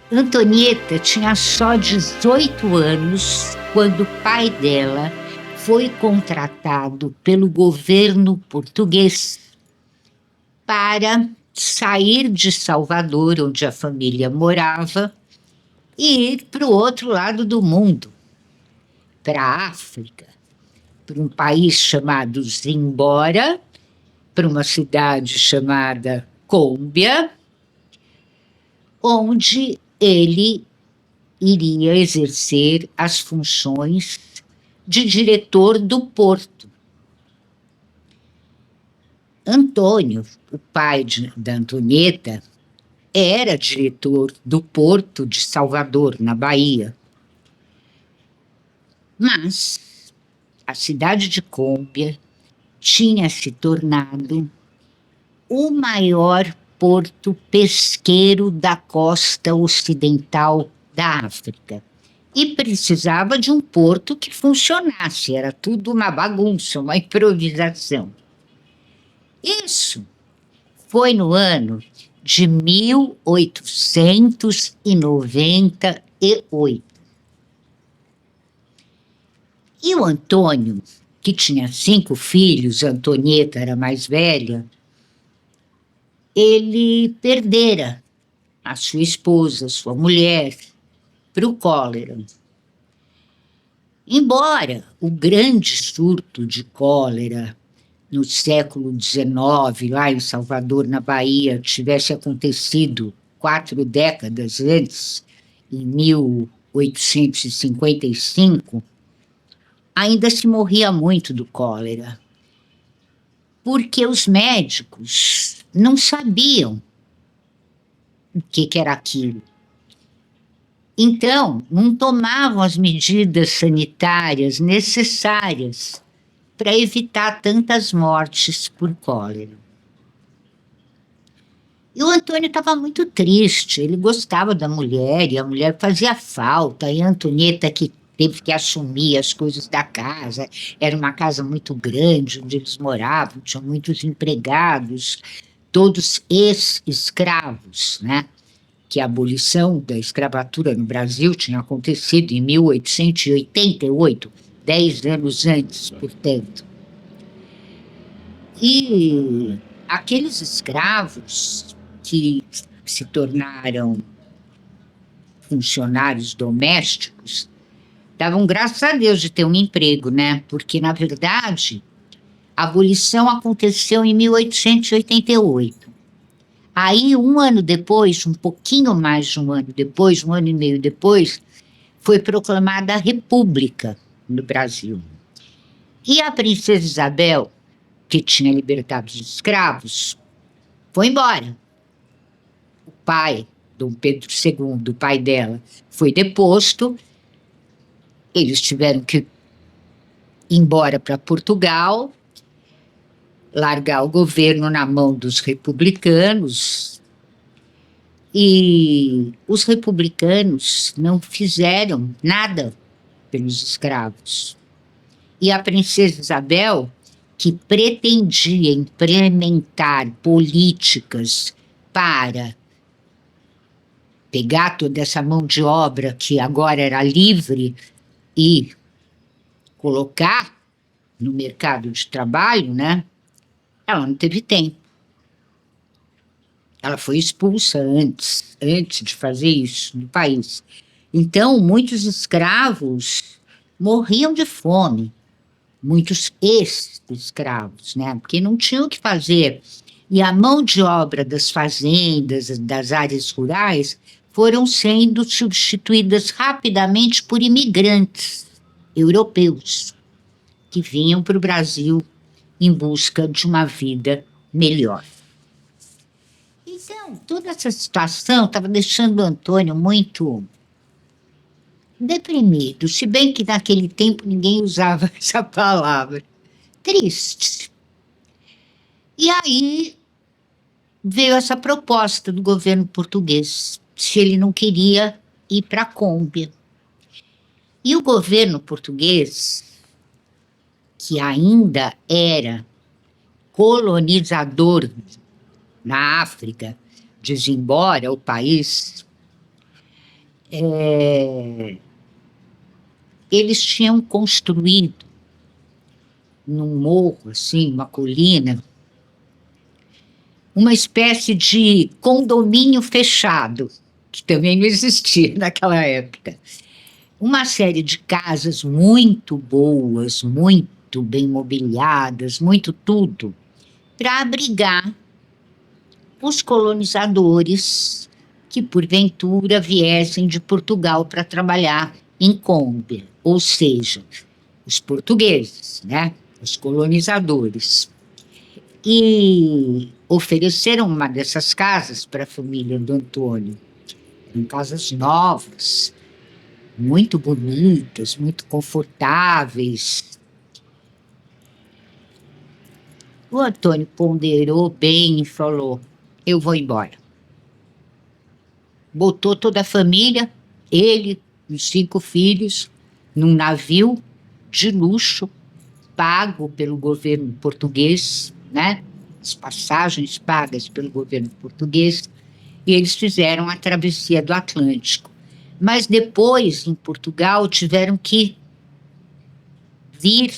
Antonieta tinha só 18 anos quando o pai dela foi contratado pelo governo português para sair de Salvador, onde a família morava, e ir para o outro lado do mundo, para a África, para um país chamado Zimbora, para uma cidade chamada Cômbia, onde ele iria exercer as funções de diretor do porto. Antônio, o pai da Antonieta, era diretor do porto de Salvador, na Bahia. Mas a cidade de Cômbia tinha se tornado o maior porto pesqueiro da costa ocidental da África. E precisava de um porto que funcionasse, era tudo uma bagunça, uma improvisação. Isso foi no ano de 1898. E o Antônio, que tinha 5 filhos, a Antonieta era mais velha, ele perdera a sua esposa, sua mulher, para o cólera. Embora o grande surto de cólera no século XIX, lá em Salvador, na Bahia, tivesse acontecido 4 décadas antes, em 1855, ainda se morria muito do cólera, porque os médicos não sabiam o que era aquilo. Então, não tomavam as medidas sanitárias necessárias para evitar tantas mortes por cólera. E o Antônio estava muito triste, ele gostava da mulher, e a mulher fazia falta, e a Antonieta que teve que assumir as coisas da casa, era uma casa muito grande onde eles moravam, tinham muitos empregados, todos ex-escravos, né? Que a abolição da escravatura no Brasil tinha acontecido em 1888, 10 anos antes, portanto. E aqueles escravos que se tornaram funcionários domésticos davam graças a Deus de ter um emprego, né? Porque, na verdade, a abolição aconteceu em 1888. Aí, um ano depois, um pouquinho mais de um ano depois, 1 ano e meio depois, foi proclamada a República no Brasil. E a princesa Isabel, que tinha libertado os escravos, foi embora. O pai, Dom Pedro II, o pai dela, foi deposto. Eles tiveram que ir embora para Portugal, largar o governo na mão dos republicanos, e os republicanos não fizeram nada pelos escravos. E a princesa Isabel, que pretendia implementar políticas para pegar toda essa mão de obra que agora era livre e colocar no mercado de trabalho, né? Ela não teve tempo. Ela foi expulsa antes de fazer isso no país. Então, muitos escravos morriam de fome, muitos ex-escravos, né? Porque não tinham o que fazer. E a mão de obra das fazendas, das áreas rurais, foram sendo substituídas rapidamente por imigrantes europeus que vinham para o Brasil em busca de uma vida melhor. Então, toda essa situação estava deixando o Antônio muito deprimido, se bem que naquele tempo ninguém usava essa palavra. Triste. E aí veio essa proposta do governo português, se ele não queria ir para a Cômbia. E o governo português, que ainda era colonizador na África, de Zimbora, o país, eles tinham construído num morro, assim, uma colina, uma espécie de condomínio fechado, que também não existia naquela época. Uma série de casas muito boas, muito bem mobiliadas, muito tudo, para abrigar os colonizadores que, porventura, viessem de Portugal para trabalhar em Cômbia, ou seja, os portugueses, né? Os colonizadores. E ofereceram uma dessas casas para a família do Antônio. Eram casas novas, muito bonitas, muito confortáveis. O Antônio ponderou bem e falou: eu vou embora. Botou toda a família, ele e os 5 filhos, num navio de luxo, pago pelo governo português, né? As passagens pagas pelo governo português, e eles fizeram a travessia do Atlântico. Mas depois, em Portugal, tiveram que vir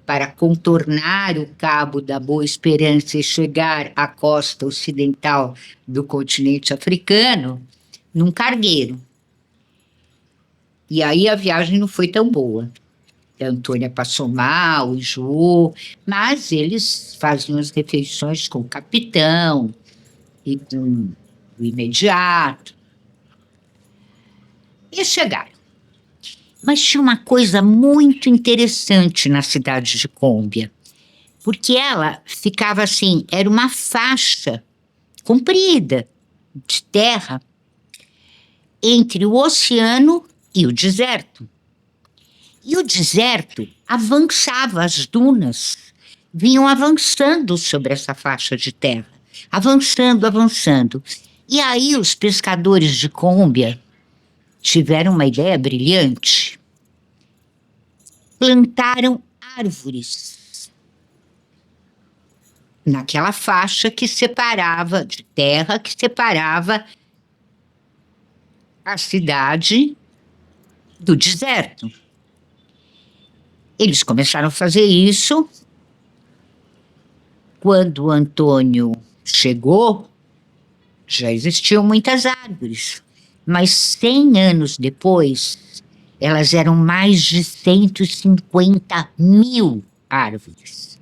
para contornar o Cabo da Boa Esperança e chegar à costa ocidental do continente africano num cargueiro. E aí a viagem não foi tão boa. A Antônia passou mal, enjoou, mas eles faziam as refeições com o capitão e com o imediato. E chegaram. Mas tinha uma coisa muito interessante na cidade de Cômbia, porque ela ficava assim, era uma faixa comprida de terra entre o oceano e o deserto. E o deserto avançava, as dunas vinham avançando sobre essa faixa de terra, avançando, avançando. E aí os pescadores de Cômbia tiveram uma ideia brilhante. Plantaram árvores naquela faixa que separava de terra, que separava a cidade do deserto. Eles começaram a fazer isso. Quando o Antônio chegou, já existiam muitas árvores, mas 100 anos depois, elas eram mais de 150 mil árvores,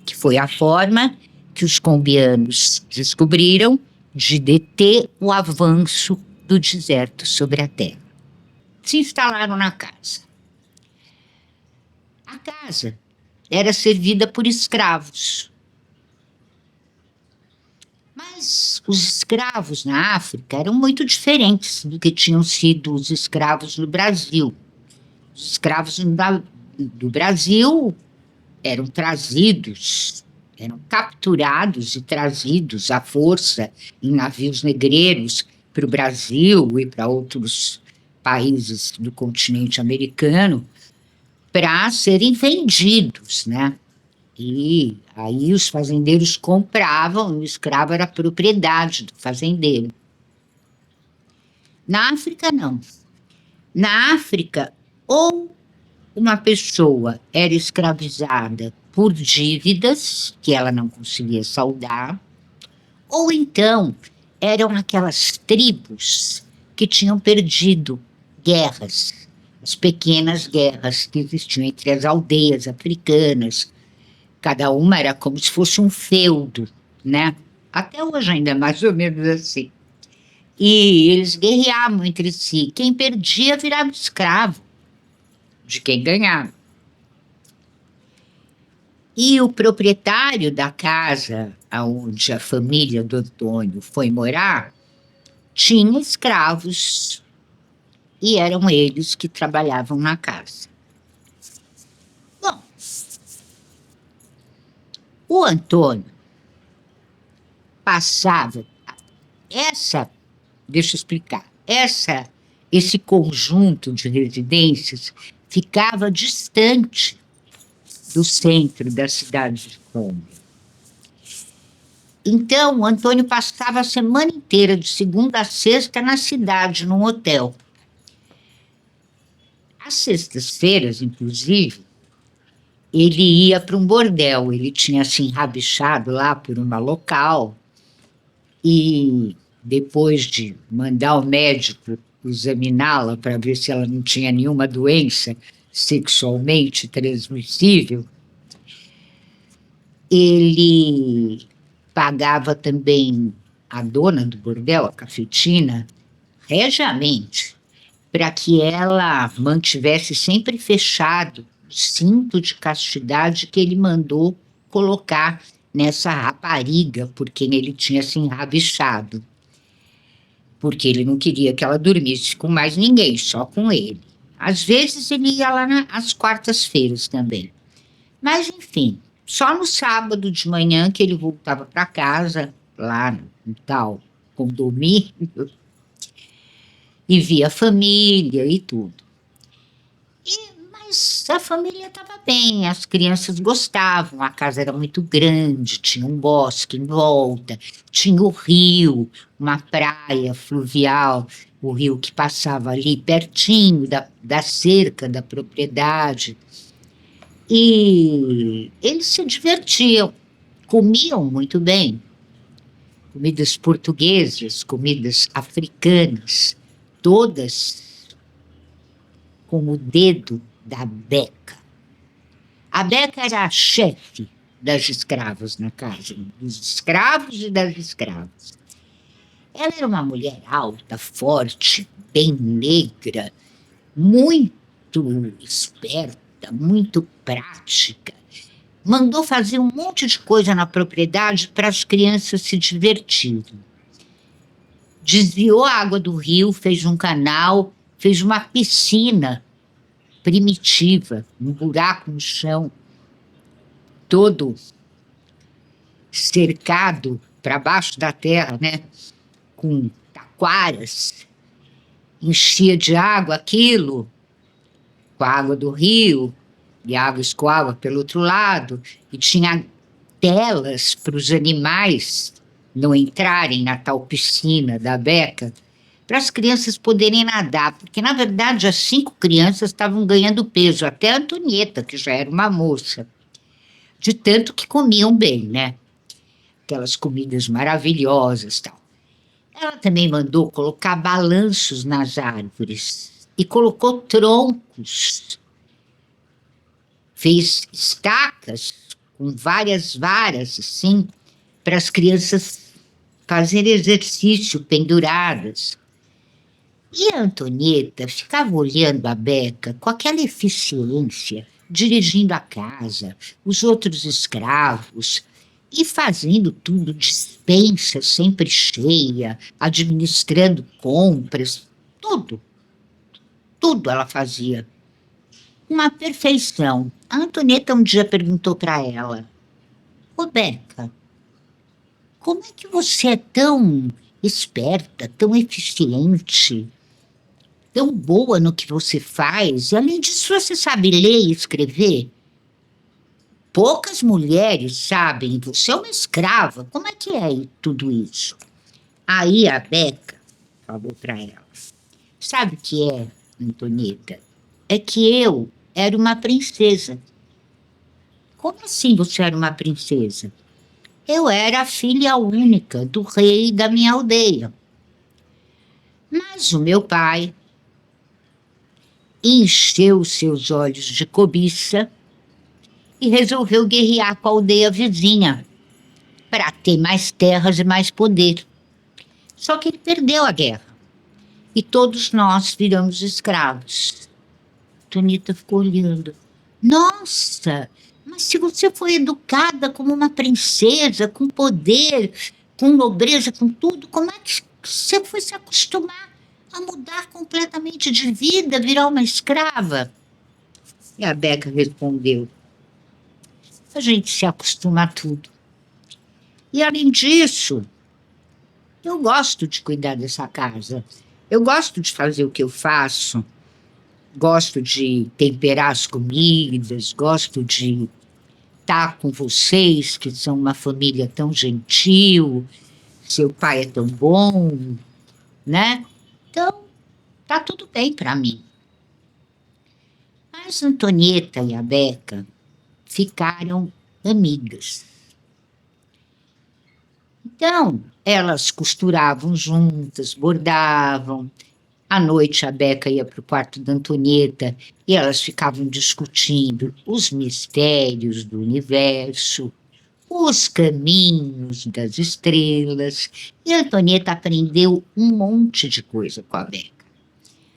que foi a forma que os combianos descobriram de deter o avanço do deserto sobre a terra. Se instalaram na casa. A casa era servida por escravos. Mas os escravos na África eram muito diferentes do que tinham sido os escravos no Brasil. Os escravos do Brasil eram trazidos, eram capturados e trazidos à força em navios negreiros para o Brasil e para outros países do continente americano para serem vendidos, né? E aí os fazendeiros compravam, o escravo era propriedade do fazendeiro. Na África, não. Na África, ou uma pessoa era escravizada por dívidas que ela não conseguia saldar, ou então eram aquelas tribos que tinham perdido guerras, as pequenas guerras que existiam entre as aldeias africanas. Cada uma era como se fosse um feudo, né? Até hoje ainda é mais ou menos assim. E eles guerreavam entre si. Quem perdia virava escravo de quem ganhava. E o proprietário da casa onde a família do Antônio foi morar tinha escravos e eram eles que trabalhavam na casa. Bom, o Antônio passava deixa eu explicar, esse conjunto de residências ficava distante do centro da cidade de Cômbia. Então, o Antônio passava a semana inteira, de segunda a sexta, na cidade, num hotel. Às sextas-feiras, inclusive, ele ia para um bordel. Ele tinha se enrabixado lá por uma local e, depois de mandar o médico examiná-la para ver se ela não tinha nenhuma doença sexualmente transmissível, ele pagava também a dona do bordel, a cafetina, regiamente, para que ela mantivesse sempre fechado o cinto de castidade que ele mandou colocar nessa rapariga, porque ele tinha se enrabixado. Porque ele não queria que ela dormisse com mais ninguém, só com ele. Às vezes ele ia lá às quartas-feiras também. Mas, enfim, só no sábado de manhã que ele voltava para casa, lá no tal condomínio, e via a família e tudo. Mas a família estava bem, as crianças gostavam, a casa era muito grande, tinha um bosque em volta, tinha o rio, uma praia fluvial, o rio que passava ali pertinho da cerca da propriedade. E eles se divertiam, comiam muito bem, comidas portuguesas, comidas africanas, todas com o dedo da Beca. A Beca era a chefe das escravas na casa, dos escravos e das escravas. Ela era uma mulher alta, forte, bem negra, muito esperta, muito prática. Mandou fazer um monte de coisa na propriedade para as crianças se divertirem. Desviou a água do rio, fez um canal, fez uma piscina primitiva, um buraco no chão, todo cercado para baixo da terra, né? Com taquaras. Enchia de água aquilo, com a água do rio, e a água escoava pelo outro lado, e tinha telas para os animais não entrarem na tal piscina da Beca, para as crianças poderem nadar, porque, na verdade, as 5 crianças estavam ganhando peso, até a Antonieta, que já era uma moça, de tanto que comiam bem, né? Aquelas comidas maravilhosas e tal. Ela também mandou colocar balanços nas árvores e colocou troncos. Fez estacas com várias varas, assim, para as crianças fazerem exercício penduradas. E a Antonieta ficava olhando a Beca com aquela eficiência, dirigindo a casa, os outros escravos, e fazendo tudo, despensa sempre cheia, administrando compras, tudo. Tudo ela fazia. Uma perfeição. A Antonieta um dia perguntou para ela: "Ô Beca, como é que você é tão esperta, tão eficiente, tão boa no que você faz? E, além disso, você sabe ler e escrever? Poucas mulheres sabem, você é uma escrava, como é que é tudo isso?" Aí a Beca falou para ela: "Sabe o que é, Antonieta? É que eu era uma princesa." "Como assim você era uma princesa?" "Eu era a filha única do rei da minha aldeia. Mas o meu pai encheu seus olhos de cobiça e resolveu guerrear com a aldeia vizinha para ter mais terras e mais poder. Só que ele perdeu a guerra e todos nós viramos escravos." Tonita ficou olhando. "Nossa, mas se você foi educada como uma princesa, com poder, com nobreza, com tudo, como é que você foi se acostumar a mudar completamente de vida, virar uma escrava?" E a Beca respondeu: "A gente se acostuma a tudo. E, além disso, eu gosto de cuidar dessa casa. Eu gosto de fazer o que eu faço. Gosto de temperar as comidas, gosto de estar com vocês, que são uma família tão gentil, seu pai é tão bom, né? Então, tá tudo bem para mim. Mas Antonieta e a Beca ficaram amigas. Então, elas costuravam juntas, bordavam. À noite, a Beca ia para o quarto da Antonieta e elas ficavam discutindo os mistérios do universo, os caminhos das estrelas. E a Antonieta aprendeu um monte de coisa com a Beca.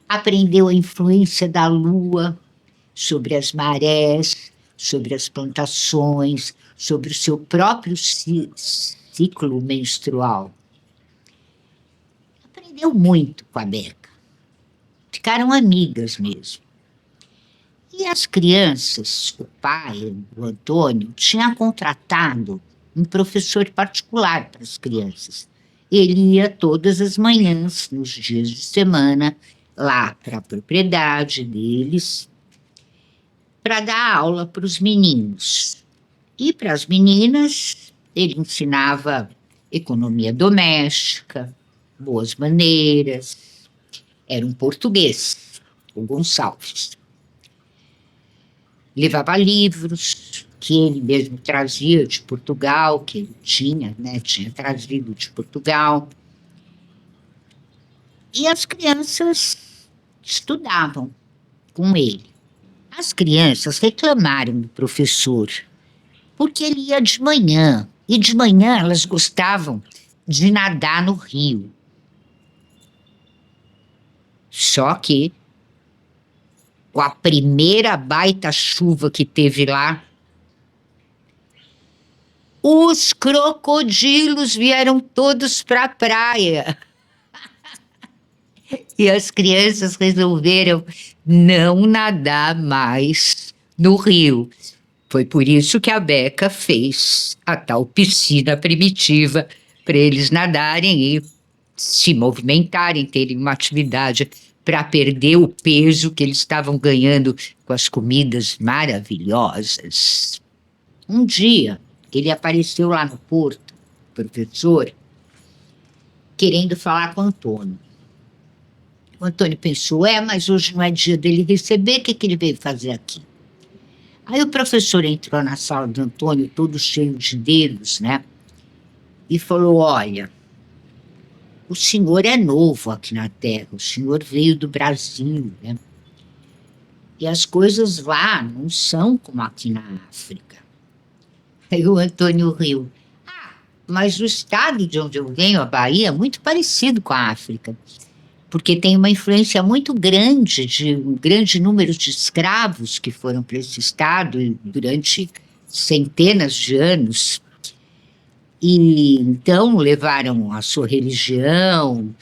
Aprendeu a influência da lua sobre as marés, sobre as plantações, sobre o seu próprio ciclo menstrual. Aprendeu muito com a Beca. Ficaram amigas mesmo. E as crianças, o pai, o Antônio, tinha contratado um professor particular para as crianças. Ele ia todas as manhãs, nos dias de semana, lá para a propriedade deles, para dar aula para os meninos. E para as meninas, ele ensinava economia doméstica, boas maneiras. Era um português, o Gonçalves. Levava livros que ele mesmo trazia de Portugal, que ele tinha trazido de Portugal. E as crianças estudavam com ele. As crianças reclamaram do professor, porque ele ia de manhã, e de manhã elas gostavam de nadar no rio. Só que, com a primeira baita chuva que teve lá, os crocodilos vieram todos para a praia. E as crianças resolveram não nadar mais no rio. Foi por isso que a Beca fez a tal piscina primitiva para eles nadarem e se movimentarem, terem uma atividade para perder o peso que eles estavam ganhando com as comidas maravilhosas. Um dia, ele apareceu lá no porto, professor, querendo falar com o Antônio. O Antônio pensou, mas hoje não é dia dele receber, o que ele veio fazer aqui? Aí o professor entrou na sala do Antônio, todo cheio de dedos, né? E falou, olha, o senhor é novo aqui na Terra, o senhor veio do Brasil, né? E as coisas lá não são como aqui na África. Aí o Antônio riu. Mas o estado de onde eu venho, a Bahia, é muito parecido com a África, porque tem uma influência muito grande de um grande número de escravos que foram para esse estado durante centenas de anos. E então levaram a sua religião,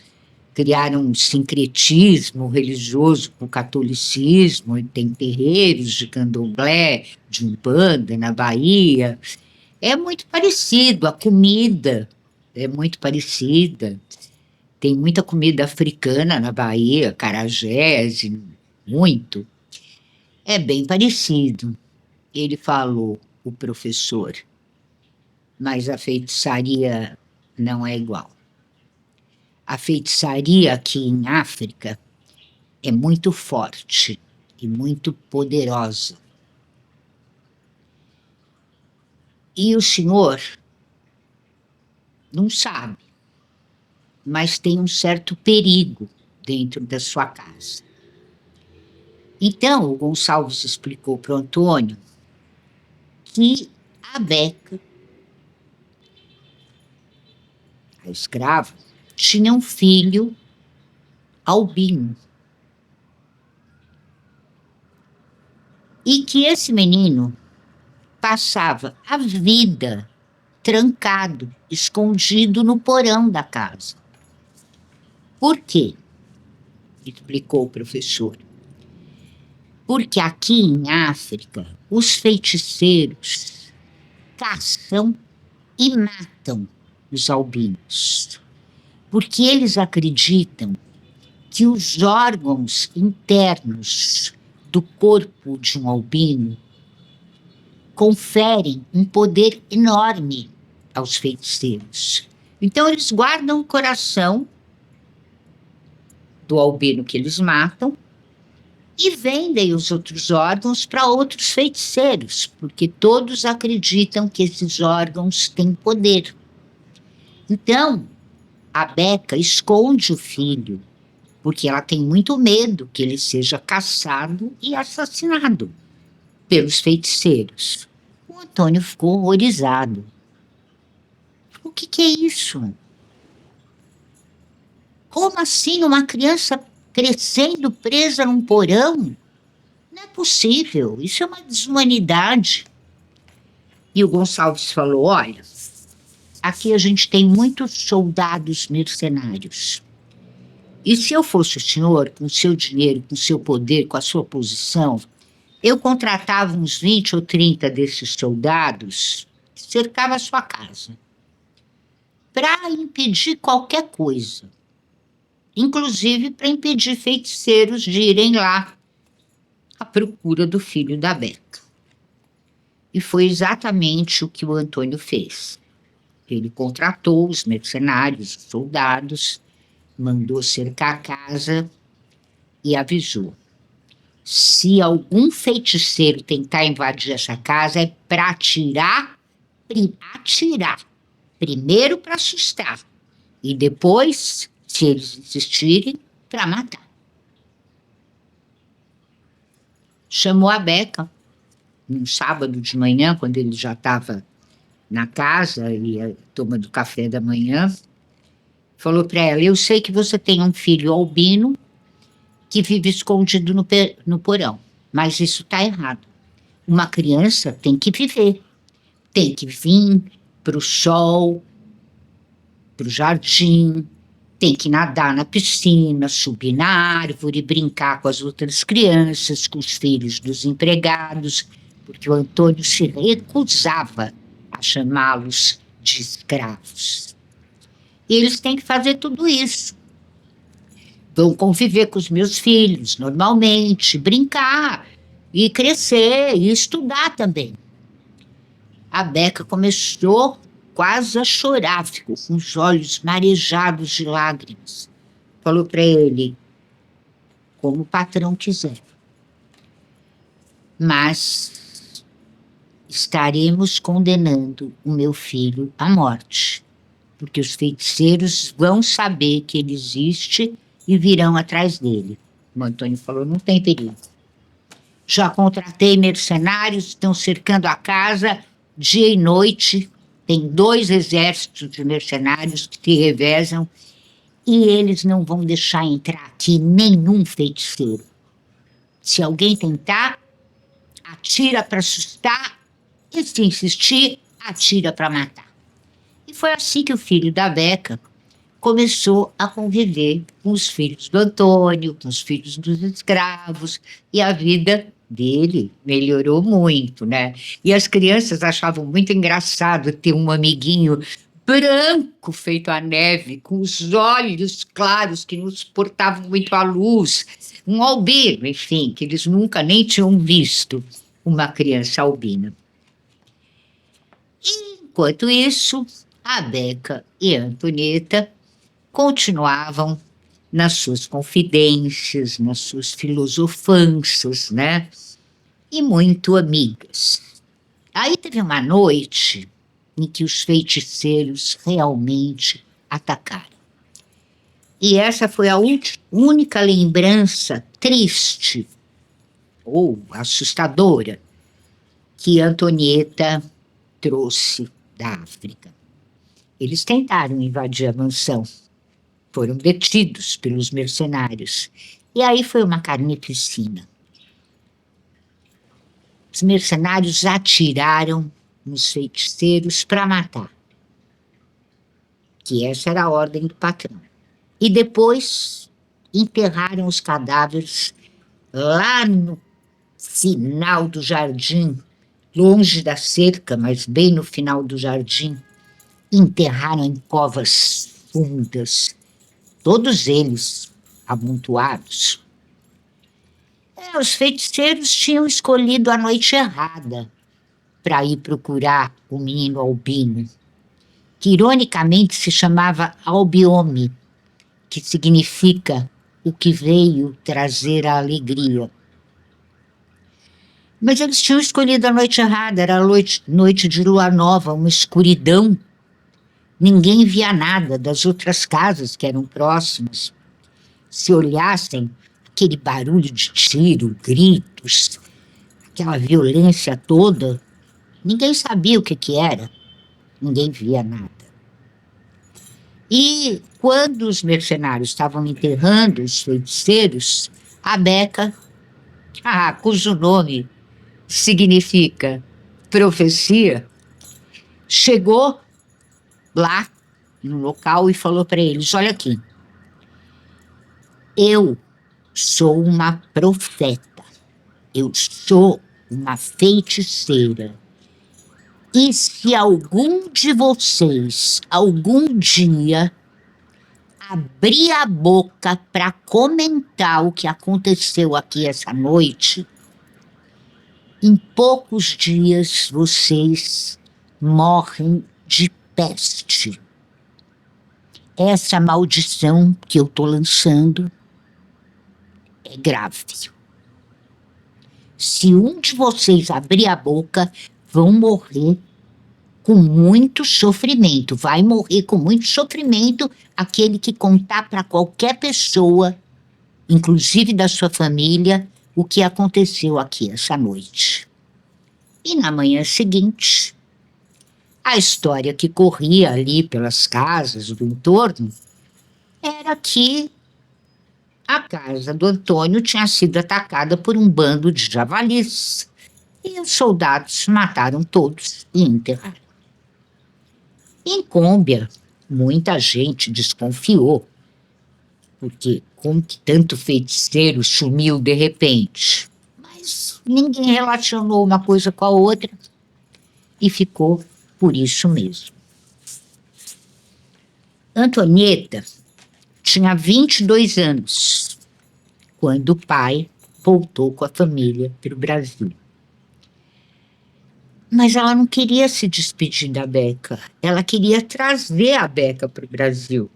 criaram um sincretismo religioso com o catolicismo, e tem terreiros de candomblé, de umbanda na Bahia. É muito parecido, a comida é muito parecida. Tem muita comida africana na Bahia, acarajés, muito. É bem parecido. Ele falou, o professor, mas a feitiçaria não é igual. A feitiçaria aqui em África é muito forte e muito poderosa. E o senhor não sabe, mas tem um certo perigo dentro da sua casa. Então, o Gonçalves explicou para o Antônio que a Beca, a escrava, tinha um filho albino. E que esse menino passava a vida trancado, escondido no porão da casa. Por quê? Explicou o professor. Porque aqui em África, os feiticeiros caçam e matam os albinos. Porque eles acreditam que os órgãos internos do corpo de um albino conferem um poder enorme aos feiticeiros. Então, eles guardam o coração do albino que eles matam e vendem os outros órgãos para outros feiticeiros, porque todos acreditam que esses órgãos têm poder. Então, a Beca esconde o filho, porque ela tem muito medo que ele seja caçado e assassinado pelos feiticeiros. O Antônio ficou horrorizado. O que é isso? Como assim uma criança crescendo presa num porão? Não é possível, isso é uma desumanidade. E o Gonçalves falou, olha, aqui a gente tem muitos soldados mercenários. E se eu fosse o senhor, com o seu dinheiro, com o seu poder, com a sua posição, eu contratava uns 20 ou 30 desses soldados que cercavam a sua casa para impedir qualquer coisa. Inclusive para impedir feiticeiros de irem lá à procura do filho da Beca. E foi exatamente o que o Antônio fez. Ele contratou os mercenários, os soldados, mandou cercar a casa e avisou. Se algum feiticeiro tentar invadir essa casa, é para atirar. Primeiro para assustar e depois, se eles insistirem, para matar. Chamou a Beca, num sábado de manhã, quando ele já estava na casa e tomando café da manhã, falou para ela, eu sei que você tem um filho albino que vive escondido no porão, mas isso está errado. Uma criança tem que viver, tem que vir para o sol, para o jardim, tem que nadar na piscina, subir na árvore, brincar com as outras crianças, com os filhos dos empregados, porque o Antônio se recusava a chamá-los de escravos. E eles têm que fazer tudo isso. Vão conviver com os meus filhos normalmente, brincar e crescer e estudar também. A Beca começou quase a chorar, ficou com os olhos marejados de lágrimas. Falou para ele, como o patrão quiser. Mas estaremos condenando o meu filho à morte, porque os feiticeiros vão saber que ele existe e virão atrás dele. O Antônio falou, não tem perigo. Já contratei mercenários, estão cercando a casa dia e noite. Tem 2 exércitos de mercenários que se revezam e eles não vão deixar entrar aqui nenhum feiticeiro. Se alguém tentar, atira para assustar e, se insistir, atira para matar. E foi assim que o filho da Beca começou a conviver com os filhos do Antônio, com os filhos dos escravos, e a vida dele melhorou muito, né? E as crianças achavam muito engraçado ter um amiguinho branco feito a neve, com os olhos claros que não suportavam muito a luz, um albino, enfim, que eles nunca nem tinham visto uma criança albina. Enquanto isso, a Beca e a Antonieta continuavam nas suas confidências, nas suas filosofanças, né? E muito amigas. Aí teve uma noite em que os feiticeiros realmente atacaram. E essa foi a única lembrança triste ou assustadora que Antonieta trouxe da África. Eles tentaram invadir a mansão. Foram detidos pelos mercenários. E aí foi uma carnificina. Os mercenários atiraram nos feiticeiros para matar. Que essa era a ordem do patrão. E depois enterraram os cadáveres lá no final do jardim, longe da cerca, mas bem no final do jardim. Enterraram em covas fundas, todos eles amontoados. Os feiticeiros tinham escolhido a noite errada. para ir procurar o menino Albino, que ironicamente se chamava Albiome, que significa o que veio trazer a alegria. Mas eles tinham escolhido a noite errada, era a noite de lua nova, uma escuridão. Ninguém via nada das outras casas que eram próximas. Se olhassem, aquele barulho de tiro, gritos, aquela violência toda, ninguém sabia o que era, ninguém via nada. E quando os mercenários estavam enterrando os feiticeiros, a Beca, cujo nome significa profecia, chegou lá no local e falou para eles: olha aqui, eu sou uma profeta, eu sou uma feiticeira. E se algum de vocês, algum dia, abrir a boca para comentar o que aconteceu aqui essa noite, em poucos dias vocês morrem de peste. Essa maldição que eu estou lançando é grave. Se um de vocês abrir a boca, vão morrer com muito sofrimento. Vai morrer com muito sofrimento aquele que contar para qualquer pessoa, inclusive da sua família, o que aconteceu aqui essa noite. E na manhã seguinte, a história que corria ali pelas casas do entorno era que a casa do Antônio tinha sido atacada por um bando de javalis e os soldados mataram todos e enterraram. Em Cômbia, muita gente desconfiou, porque como que tanto feiticeiro sumiu de repente? Mas ninguém relacionou uma coisa com a outra e ficou por isso mesmo. Antonieta tinha 22 anos quando o pai voltou com a família para o Brasil. Mas ela não queria se despedir da Beca. Ela queria trazer a Beca para o Brasil.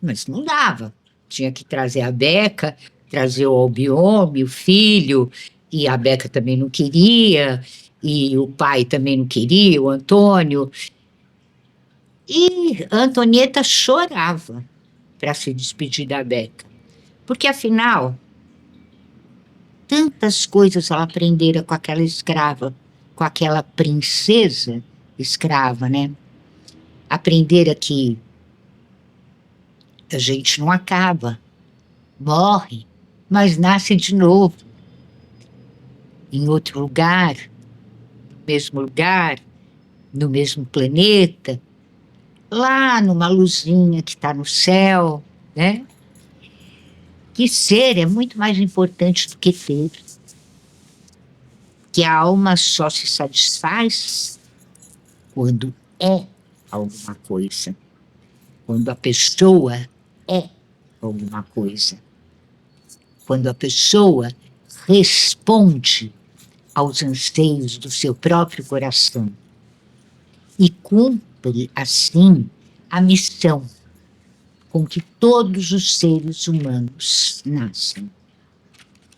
Mas não dava. Tinha que trazer a Beca, trazer o Albiome, o filho, e a Beca também não queria, e o pai também não queria, o Antônio. E a Antonieta chorava para se despedir da Beca. Porque, afinal, tantas coisas ela aprendera com aquela escrava, com aquela princesa escrava, né? Aprendera que a gente não acaba, morre, mas nasce de novo, em outro lugar, no mesmo planeta, lá numa luzinha que está no céu, né? Que ser é muito mais importante do que ter. Que a alma só se satisfaz quando é alguma coisa, quando a pessoa é alguma coisa, quando a pessoa responde aos anseios do seu próprio coração e cumpre, assim, a missão com que todos os seres humanos nascem.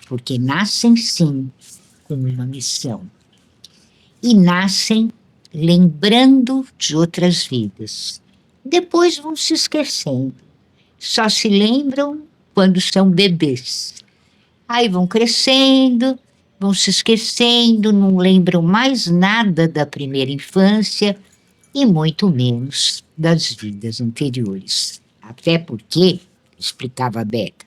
Porque nascem, sim, com uma missão. E nascem lembrando de outras vidas. Depois vão se esquecendo. Só se lembram quando são bebês. Aí vão crescendo, vão se esquecendo, não lembram mais nada da primeira infância e muito menos das vidas anteriores. Até porque, explicava a Beca,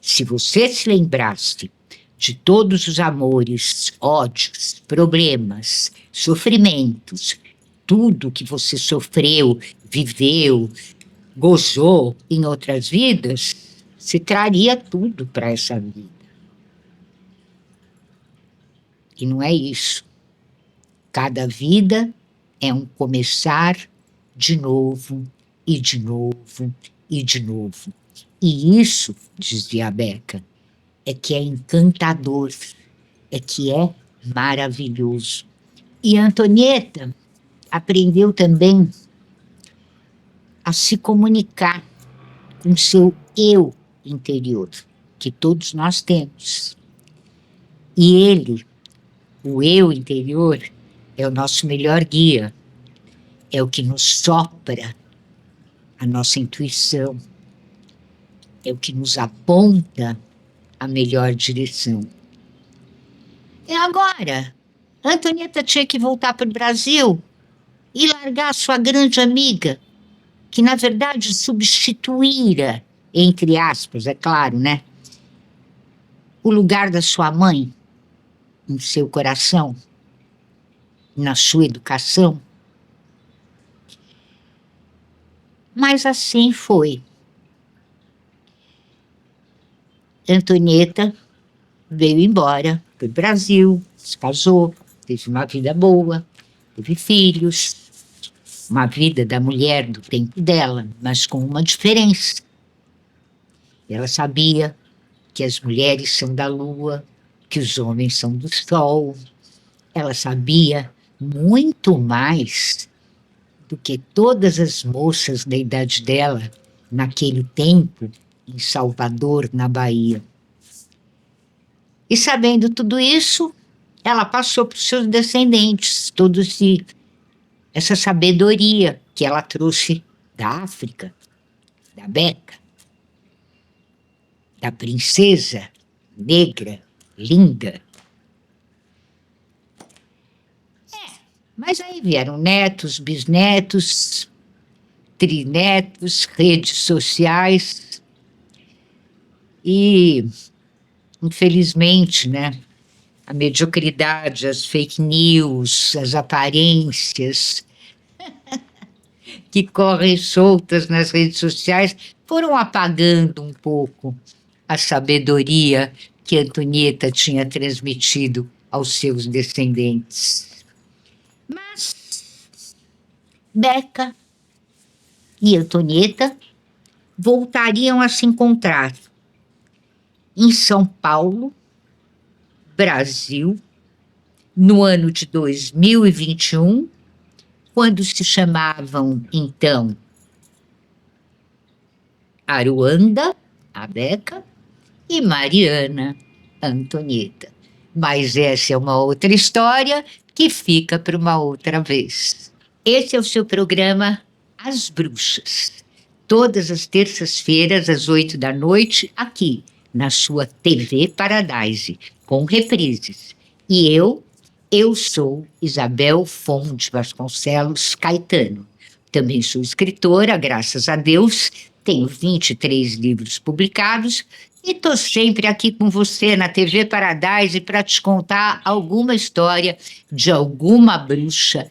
se você se lembrasse de todos os amores, ódios, problemas, sofrimentos, tudo que você sofreu, viveu, gozou em outras vidas, se traria tudo para essa vida. E não é isso. Cada vida é um começar de novo, e de novo, e de novo. E isso, dizia a Beca, é que é encantador, é que é maravilhoso. E a Antonieta aprendeu também a se comunicar com seu eu interior, que todos nós temos. E ele, o eu interior, é o nosso melhor guia, é o que nos sopra a nossa intuição, é o que nos aponta a melhor direção. E agora, a Antonieta tinha que voltar para o Brasil e largar sua grande amiga, que na verdade substituíra, entre aspas, é claro, né? O lugar da sua mãe em seu coração, na sua educação. Mas assim foi. Antonieta veio embora, foi para o Brasil, se casou, teve uma vida boa, teve filhos, uma vida da mulher do tempo dela, mas com uma diferença. Ela sabia que as mulheres são da lua, que os homens são do sol. Ela sabia muito mais do que todas as moças da idade dela naquele tempo em Salvador, na Bahia. E sabendo tudo isso, ela passou para os seus descendentes toda essa sabedoria que ela trouxe da África, da Beca, da princesa negra, linda. Mas aí vieram netos, bisnetos, trinetos, redes sociais e, infelizmente, né, a mediocridade, as fake news, as aparências que correm soltas nas redes sociais foram apagando um pouco a sabedoria que Antonieta tinha transmitido aos seus descendentes. Mas Beca e Antonieta voltariam a se encontrar em São Paulo, Brasil, no ano de 2021, quando se chamavam, então, Aruanda, a Beca, e Mariana, a Antonieta. Mas essa é uma outra história que fica para uma outra vez. Esse é o seu programa As Bruxas. Todas as terças-feiras, às 8 da noite, aqui, na sua TV Paradise, com reprises. E eu sou Isabel Fonte Vasconcelos Caetano. Também sou escritora, graças a Deus, tenho 23 livros publicados e estou sempre aqui com você na TV Paradise para te contar alguma história de alguma bruxa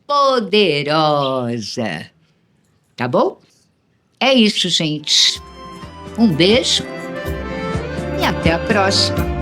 poderosa. Tá bom? É isso, gente. Um beijo e até a próxima.